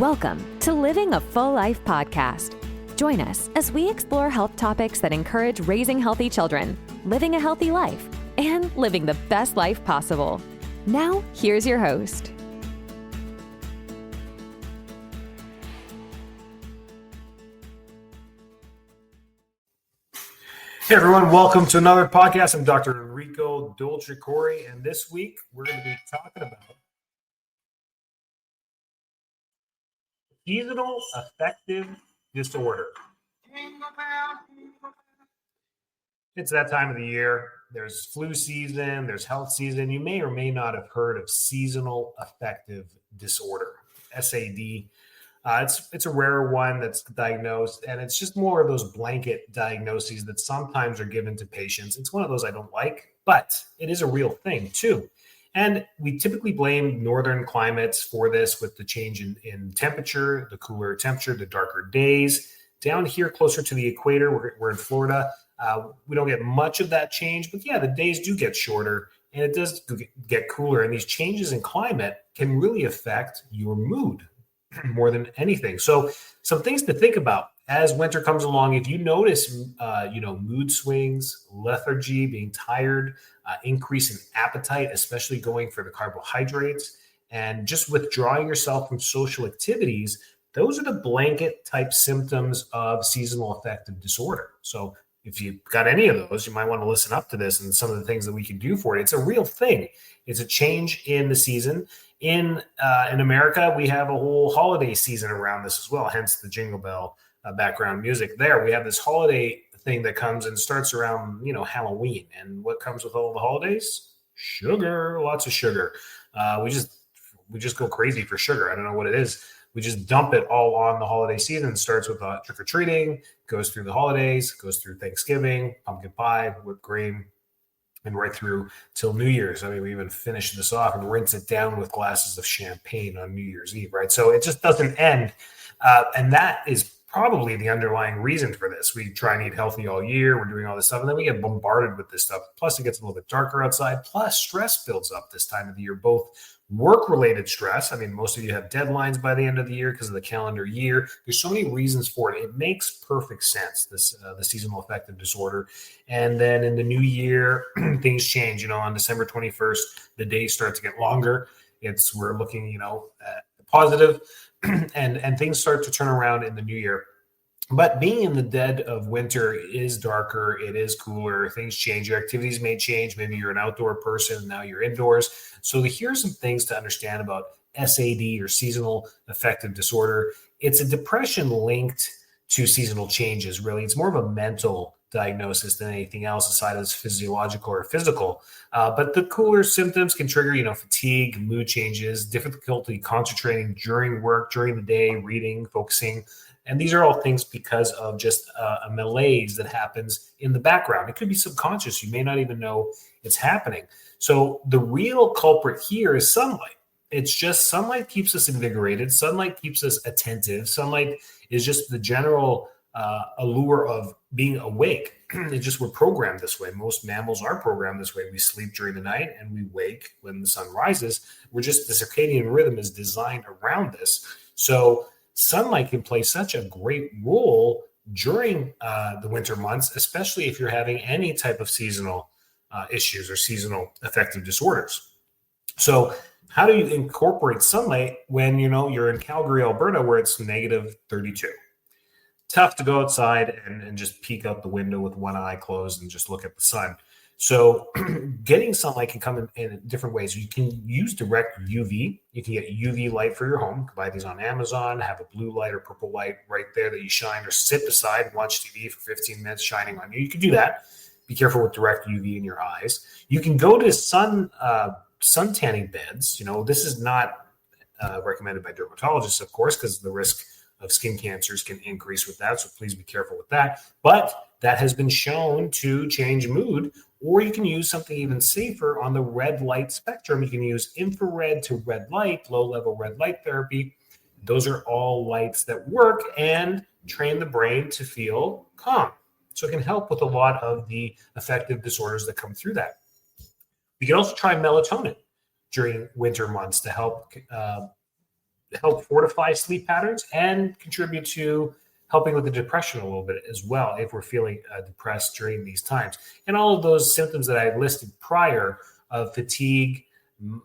Welcome to Living a Full Life podcast. Join us as we explore health topics that encourage raising healthy children, living a healthy life, and living the best life possible. Now, here's your host. Hey everyone, welcome to another podcast. I'm Dr. Enrico Dolcecore, and this week we're going to be talking about Seasonal Affective Disorder. It's that time of the year. There's flu season, there's health season. You may or may not have heard of Seasonal Affective Disorder, SAD. It's a rare one that's diagnosed, and it's just more of those blanket diagnoses that sometimes are given to patients. It's one of those I don't like, but it is a real thing too. And we typically blame northern climates for this with the change in temperature, the cooler temperature, the darker days. Down here closer to the equator, we're in Florida, we don't get much of that change, but yeah, the days do get shorter and it does get cooler. And these changes in climate can really affect your mood more than anything. So some things to think about as winter comes along. If you notice, mood swings, lethargy, being tired, increase in appetite, especially going for the carbohydrates, and just withdrawing yourself from social activities, those are the blanket type symptoms of seasonal affective disorder. So if you've got any of those, you might want to listen up to this and some of the things that we can do for it. It's a real thing. It's a change in the season. In America, we have a whole holiday season around this as well, hence the Jingle Bell background music there. We have this holiday thing that comes and starts around, Halloween. And what comes with all the holidays? Sugar, lots of sugar. We just go crazy for sugar. I don't know what it is. We just dump it all on the holiday season. It starts with trick-or-treating, goes through the holidays, goes through Thanksgiving, pumpkin pie, whipped cream, and right through till New Year's. I mean, we even finish this off and rinse it down with glasses of champagne on New Year's Eve, right? So it just doesn't end. And that is probably the underlying reason for this. We try and eat healthy all year. We're doing all this stuff, and then we get bombarded with this stuff. Plus, it gets a little bit darker outside. Plus, stress builds up this time of the year, both work-related stress. I mean, most of you have deadlines by the end of the year because of the calendar year. There's so many reasons for it. It makes perfect sense, this the seasonal affective disorder. And then in the new year, things change. On December 21st, the days start to get longer. We're looking, positive, and things start to turn around in the new year. But being in the dead of winter is darker. It is cooler. Things change. Your activities may change. Maybe you're an outdoor person. Now you're indoors. So here's some things to understand about SAD, or seasonal affective disorder. It's a depression linked to seasonal changes, really. It's more of a mental diagnosis than anything else aside as physiological or physical. But the cooler symptoms can trigger, fatigue, mood changes, difficulty concentrating during work, during the day, reading, focusing. And these are all things because of just a malaise that happens in the background. It could be subconscious. You may not even know it's happening. So the real culprit here is sunlight. It's just sunlight keeps us invigorated. Sunlight keeps us attentive. Sunlight is just the general allure of being awake. It's just we're programmed this way. Most mammals are programmed this way. We sleep during the night and we wake when the sun rises. The circadian rhythm is designed around this. So sunlight can play such a great role during the winter months, especially if you're having any type of seasonal issues or seasonal affective disorders. So how do you incorporate sunlight when you're in Calgary, Alberta, where it's negative 32? Tough to go outside and just peek out the window with one eye closed and just look at the sun. So getting sunlight can come in different ways. You can use direct UV. You can get UV light for your home. You can buy these on Amazon, have a blue light or purple light right there that you shine or sit beside, watch TV for 15 minutes shining on you. You can do that. Be careful with direct UV in your eyes. You can go to sun tanning beds. This is not recommended by dermatologists, of course, because the risk of skin cancers can increase with that. So please be careful with that. But that has been shown to change mood. Or you can use something even safer on the red light spectrum. You can use infrared to red light, low-level red light therapy. Those are all lights that work and train the brain to feel calm. So it can help with a lot of the affective disorders that come through that. We can also try melatonin during winter months to help help fortify sleep patterns and contribute to helping with the depression a little bit as well if we're feeling depressed during these times. And all of those symptoms that I listed prior of fatigue,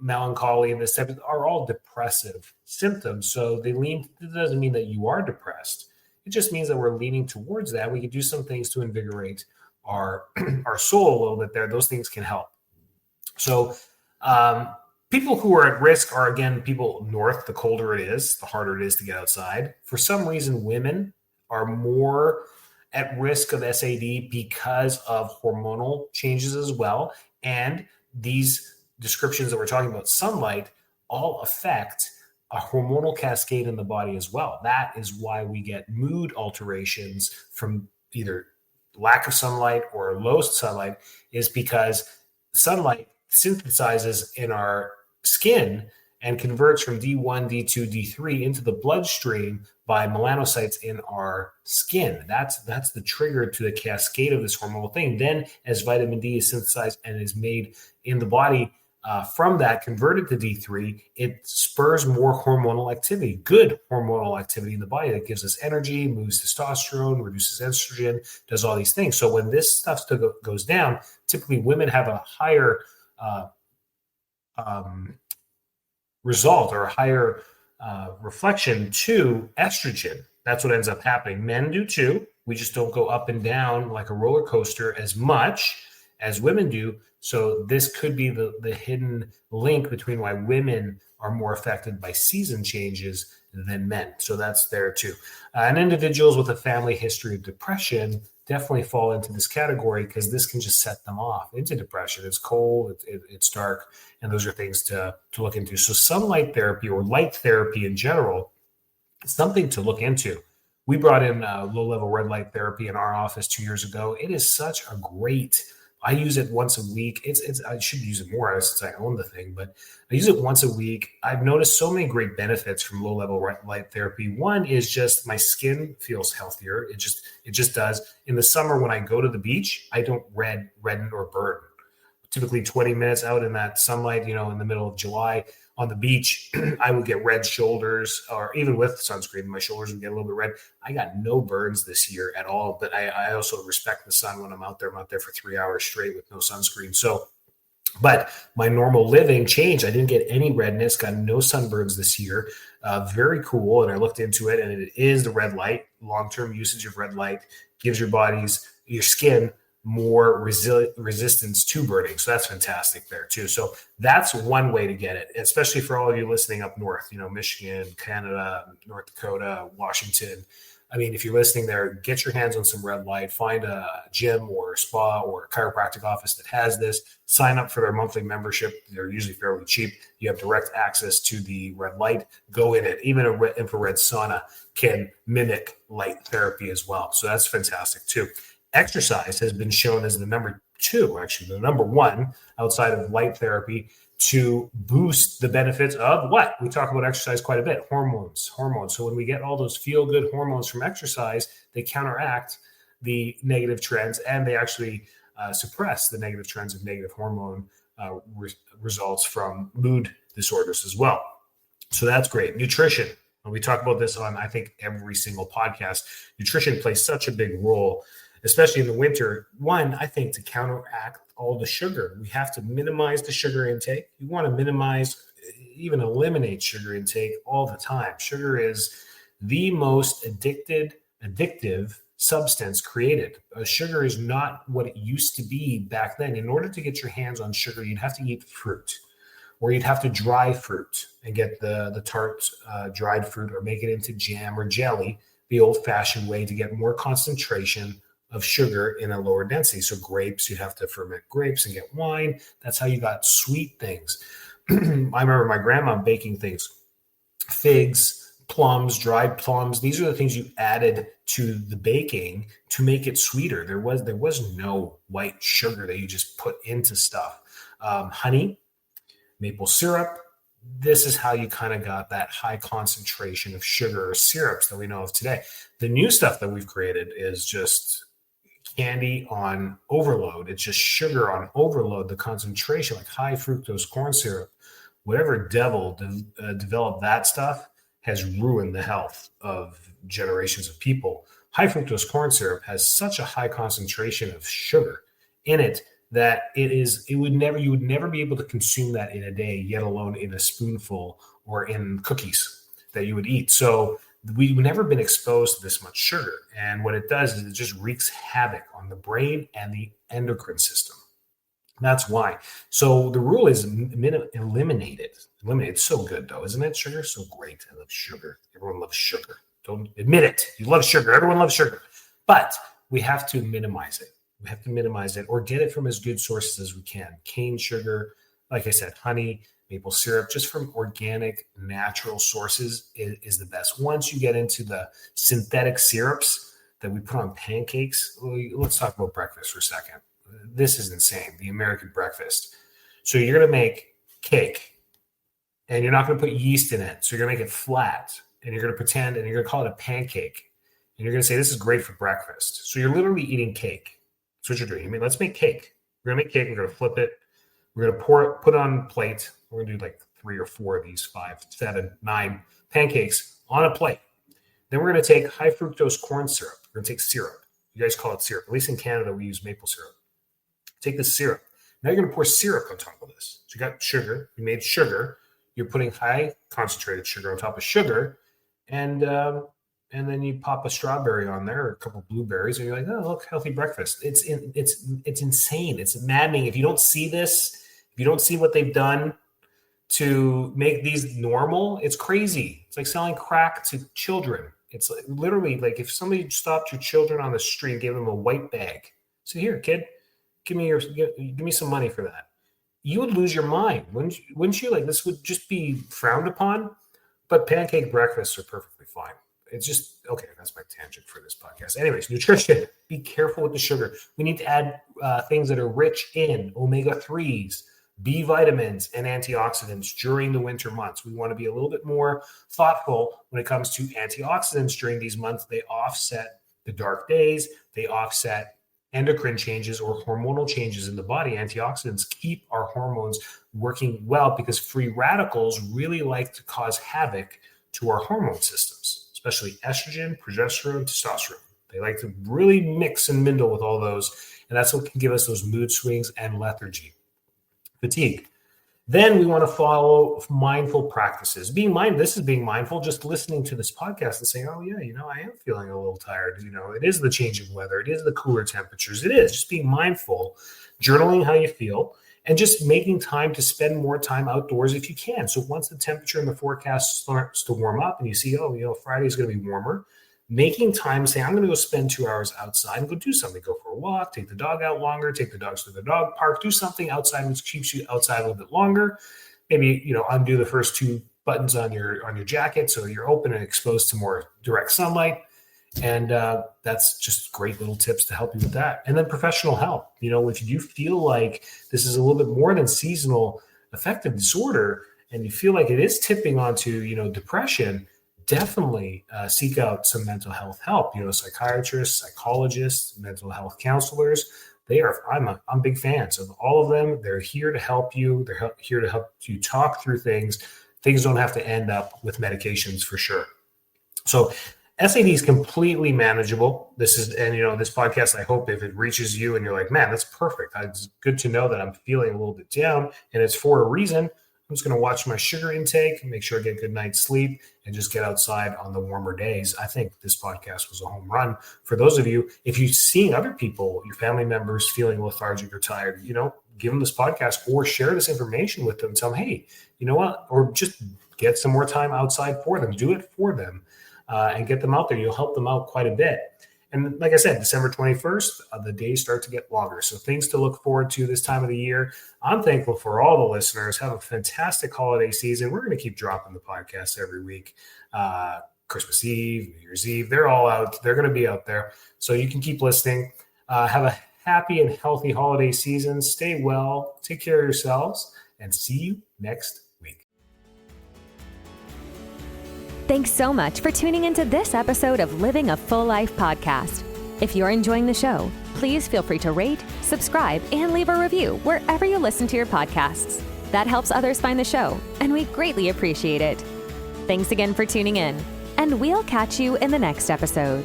melancholy, and this type of, are all depressive symptoms. So it doesn't mean that you are depressed. It just means that we're leaning towards that. We can do some things to invigorate our our soul a little bit there. Those things can help. So people who are at risk are, again, people north. The colder it is, the harder it is to get outside. For some reason, women are more at risk of SAD because of hormonal changes as well. And these descriptions that we're talking about, sunlight, all affect a hormonal cascade in the body as well. That is why we get mood alterations from either lack of sunlight or low sunlight, is because sunlight synthesizes in our skin and converts from D1, D2, D3 into the bloodstream by melanocytes in our skin. That's the trigger to the cascade of this hormonal thing. Then as vitamin D is synthesized and is made in the body from that, converted to D3, it spurs more hormonal activity, good hormonal activity in the body that gives us energy, moves testosterone, reduces estrogen, does all these things. So when this stuff goes down, typically women have a higher result or a higher reflection to estrogen. That's what ends up happening. Men do too. We just don't go up and down like a roller coaster as much as women do. So this could be the hidden link between why women are more affected by season changes than men. So that's there too. And individuals with a family history of depression definitely fall into this category because this can just set them off into depression. It's cold, it's dark, and those are things to look into. So sunlight therapy or light therapy in general, it's something to look into. We brought in low-level red light therapy in our office 2 years ago. It is such a great, I use it once a week. I should use it more since I own the thing, but I use it once a week. I've noticed so many great benefits from low-level light therapy. One is just my skin feels healthier. It just does. In the summer when I go to the beach, I don't redden or burn. Typically 20 minutes out in that sunlight, in the middle of July on the beach, I would get red shoulders, or even with sunscreen, my shoulders would get a little bit red. I got no burns this year at all, but I also respect the sun when I'm out there. I'm out there for 3 hours straight with no sunscreen. So, but my normal living changed. I didn't get any redness, got no sunburns this year. Very cool. And I looked into it, and it is the red light. Long-term usage of red light gives your skin more resistance to burning. So that's fantastic there too. So that's one way to get it, especially for all of you listening up north, Michigan, Canada, North Dakota, Washington. I mean, if you're listening there, get your hands on some red light, find a gym or a spa or a chiropractic office that has this, sign up for their monthly membership. They're usually fairly cheap. You have direct access to the red light, go in it. Even an infrared sauna can mimic light therapy as well. So that's fantastic too. Exercise has been shown as the number one outside of light therapy to boost the benefits of what? We talk about exercise quite a bit, hormones. So when we get all those feel-good hormones from exercise, they counteract the negative trends, and they actually suppress the negative trends of negative hormone results from mood disorders as well. So that's great. Nutrition. And we talk about this on, I think, every single podcast. Nutrition plays such a big role, especially in the winter. One, I think, to counteract all the sugar. We have to minimize the sugar intake. You want to minimize, even eliminate sugar intake all the time. Sugar is the most addictive substance created. Sugar is not what it used to be back then. In order to get your hands on sugar, you'd have to eat fruit, or you'd have to dry fruit and get the tart dried fruit, or make it into jam or jelly, the old-fashioned way to get more concentration of sugar in a lower density. So grapes, you'd have to ferment grapes and get wine. That's how you got sweet things. I remember my grandma baking things, figs, plums, dried plums. These are the things you added to the baking to make it sweeter. There was no white sugar that you just put into stuff. Honey, maple syrup. This is how you kind of got that high concentration of sugar or syrups that we know of today. The new stuff that we've created is just candy on overload. It's just sugar on overload. The concentration, like high fructose corn syrup, whatever devil developed that stuff, has ruined the health of generations of people. High fructose corn syrup has such a high concentration of sugar in it that you would never be able to consume that in a day, yet alone in a spoonful or in cookies that you would eat. So we've never been exposed to this much sugar. And what it does is it just wreaks havoc on the brain and the endocrine system. That's why. So the rule is eliminate it. It's so good though, isn't it? Sugar is so great. I love sugar. Everyone loves sugar. Don't admit it. You love sugar. Everyone loves sugar. But we have to minimize it. We have to minimize it or get it from as good sources as we can. Cane sugar, like I said, honey, maple syrup, just from organic, natural sources is the best. Once you get into the synthetic syrups that we put on pancakes, let's talk about breakfast for a second. This is insane, the American breakfast. So you're going to make cake, and you're not going to put yeast in it. So you're going to make it flat, and you're going to pretend, and you're going to call it a pancake. And you're going to say, this is great for breakfast. So you're literally eating cake. That's what you're doing. I mean, let's make cake. We're going to make cake. We're going to flip it. We're going to put it on a plate. We're going to do like 3 or 4 of these, 5, 7, 9 pancakes on a plate. Then we're going to take high fructose corn syrup. We're going to take syrup. You guys call it syrup. At least in Canada, we use maple syrup. Take the syrup. Now you're going to pour syrup on top of this. So you got sugar. You made sugar. You're putting high concentrated sugar on top of sugar. And then you pop a strawberry on there or a couple of blueberries, and you're like, oh, look, healthy breakfast. It's insane. It's maddening. If you don't see this, if you don't see what they've done to make these normal, it's crazy. It's like selling crack to children. It's like, literally like if somebody stopped your children on the street and gave them a white bag. So here, kid, give me some money for that. You would lose your mind. Wouldn't you? Like this would just be frowned upon, but pancake breakfasts are perfectly fine. It's just, okay, that's my tangent for this podcast. Anyways, nutrition, be careful with the sugar. We need to add things that are rich in omega-3s, B vitamins, and antioxidants during the winter months. We want to be a little bit more thoughtful when it comes to antioxidants during these months. They offset the dark days. They offset endocrine changes or hormonal changes in the body. Antioxidants keep our hormones working well because free radicals really like to cause havoc to our hormone systems, especially estrogen, progesterone, testosterone. They like to really mix and mingle with all those, and that's what can give us those mood swings and lethargy, fatigue. Then we want to follow mindful practices. This is being mindful, just listening to this podcast and saying, oh yeah, I am feeling a little tired. It is the change of weather. It is the cooler temperatures. It is just being mindful, journaling how you feel, and just making time to spend more time outdoors if you can. So once the temperature in the forecast starts to warm up and you see, Friday is going to be warmer, making time, say, I'm going to go spend 2 hours outside and go do something, go for a walk, take the dog out longer, take the dogs to the dog park, do something outside which keeps you outside a little bit longer. Maybe, undo the first 2 buttons on your jacket so you're open and exposed to more direct sunlight. And that's just great little tips to help you with that. And then professional help. If you feel like this is a little bit more than seasonal affective disorder and you feel like it is tipping onto, depression, definitely seek out some mental health help. Psychiatrists, psychologists, mental health counselors. I'm big fans of all of them. They're here to help you. They're here to help you talk through things. Things don't have to end up with medications for sure. So SAD is completely manageable. This podcast, I hope if it reaches you and you're like, man, that's perfect. It's good to know that I'm feeling a little bit down and it's for a reason. I'm just going to watch my sugar intake, make sure I get a good night's sleep, and just get outside on the warmer days. I think this podcast was a home run for those of you. If you're seeing other people, your family members feeling lethargic or tired, give them this podcast or share this information with them. Tell them, hey, you know what? Or just get some more time outside for them. Do it for them and get them out there. You'll help them out quite a bit. And like I said, December 21st, the days start to get longer. So things to look forward to this time of the year. I'm thankful for all the listeners. Have a fantastic holiday season. We're going to keep dropping the podcast every week. Christmas Eve, New Year's Eve, they're all out. They're going to be out there. So you can keep listening. Have a happy and healthy holiday season. Stay well. Take care of yourselves. And see you next week. Thanks so much for tuning into this episode of Living a Full Life podcast. If you're enjoying the show, please feel free to rate, subscribe, and leave a review wherever you listen to your podcasts. That helps others find the show, and we greatly appreciate it. Thanks again for tuning in, and we'll catch you in the next episode.